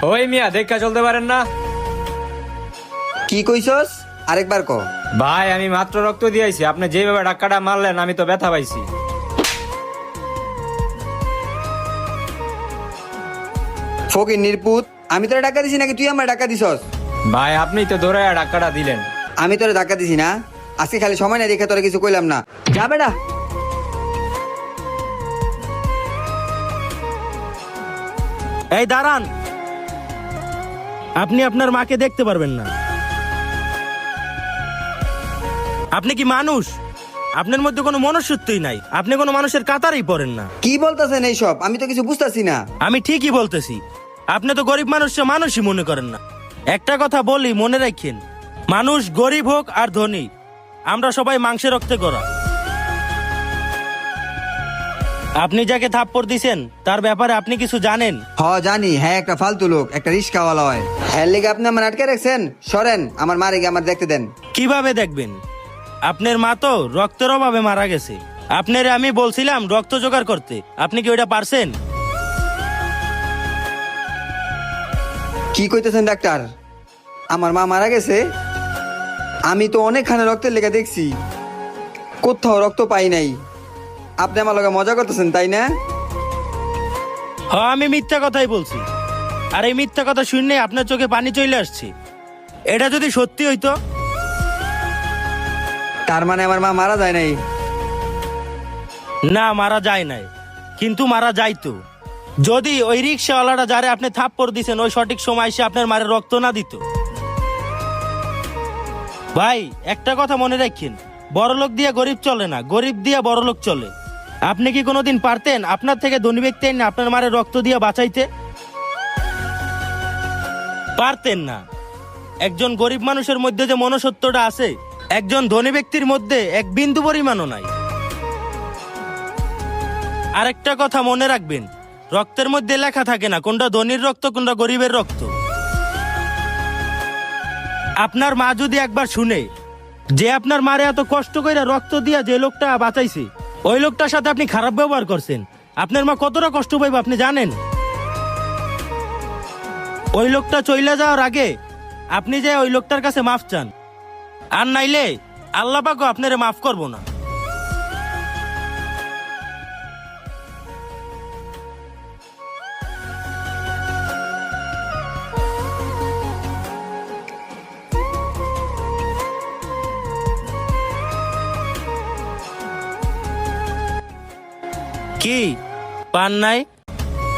ওই মিয়া দেখা চলতে পারেন না? কি কইছস? আরেকবার ক। ভাই আমি মাত্র রক্ত দিয়েছি, আপনি যেভাবে ডাক্কাটা মারলেন আমি তো ব্যথা পাইছি। ফকির নির্পুত, আমি তোরে টাকা দিছি নাকি তুই আমার টাকা দিছস? ভাই আপনি তো ধরে ডাক্কাটা দিলেন। আমি তোরে টাকা দিছি না। আজকে খালি সময় না দেখে তোরে কিছু কইলাম না। যা বেটা। এই দাঁড়ান, আপনি আপনার মাকে দেখতে পারবেন না। আপনি কি মানুষ? আপনার মধ্যে কোনো মনুষ্যত্বই নাই, আপনি কোনো মানুষের কাতারেই পড়েন না। কি বলতেছেন এইসব? আমি তো কিছু বুঝতাছি না। আমি ঠিকই বলতেছি, আপনি তো গরিব মানুষকে মানুষই মনে করেন না। একটা কথা বলি, মনে রাখেন, মানুষ গরিব হোক আর ধনী, আমরা সবাই মাংসের রক্তে গড়া। আপনি যাকে থাপ্পড় দিছেন তার ব্যাপারে আপনি কিছু জানেন? জানি, হ্যাঁ একটা ফালতু লোক, একটা রিস্কাওয়ালা হয়। হ্যাঁ লেগে আপনি আমার আটকে রাখছেন। সরেন, আমার মারে গিয়ে আমার দেখতে দেন। কিভাবে দেখবেন? আপনার মা তো রক্তের অভাবে মারা গেছে। আপনারে আমি বলছিলাম রক্ত জোগাড় করতে, আপনি কি ওইটা পারছেন? কি কইতেছেন ডাক্তার? আমার মা মারা গেছে? আমি তো অনেকখানে রক্তের লেগে দেখছি, কোথাও রক্ত পাই নাই। আপনি আমার লগে মজা করতেছেন তাই না? হ্যাঁ, আমি মিথ্যা কথাই বলছি। আর এই মিথ্যা কথা শুনলে আপনার চোখে পানি চলে আসছে। এটা যদি সত্যি হইতো। তার মানে আমার মা মারা যায় নাই? না, মারা যায় নাই, কিন্তু মারা যাইতো যদি ওই রিক্সাওয়ালাটা যারে আপনি থাপ্পড় দিছেন ওই সঠিক সময় এসে আপনার মারে রক্ত না দিত। ভাই একটা কথা মনে রাখেন, বড়লোক দিয়ে গরিব চলে না, গরিব দিয়ে বড়লোক চলে। আপনি কি কোনোদিন পারতেন আপনার থেকে ধনী ব্যক্তি না আপনার মারে রক্ত দিয়ে বাঁচাইতে? পারতেন না। একজন গরিব মানুষের মধ্যে যে মনুষ্যত্বটা আছে, একজন ধনী ব্যক্তির মধ্যে এক বিন্দু পরিমাণও নাই। আরেকটা কথা মনে রাখবেন, রক্তের মধ্যে লেখা থাকে না কোনটা ধনীর রক্ত কোনটা গরিবের রক্ত। আপনার মা যদি একবার শুনে যে আপনার মারে এত কষ্ট করে রক্ত দিয়া যে লোকটা বাঁচাইছে, ওই লোকটার সাথে আপনি খারাপ ব্যবহার করছেন, আপনার মা কতটা কষ্ট পাইবে আপনি জানেন? ওই লোকটা চইলা যাওয়ার আগে আপনি যে ওই লোকটার কাছে মাফ চান, আর নাইলে আল্লাহ পাকও আপনারে মাফ করবো না। কি পান নাই?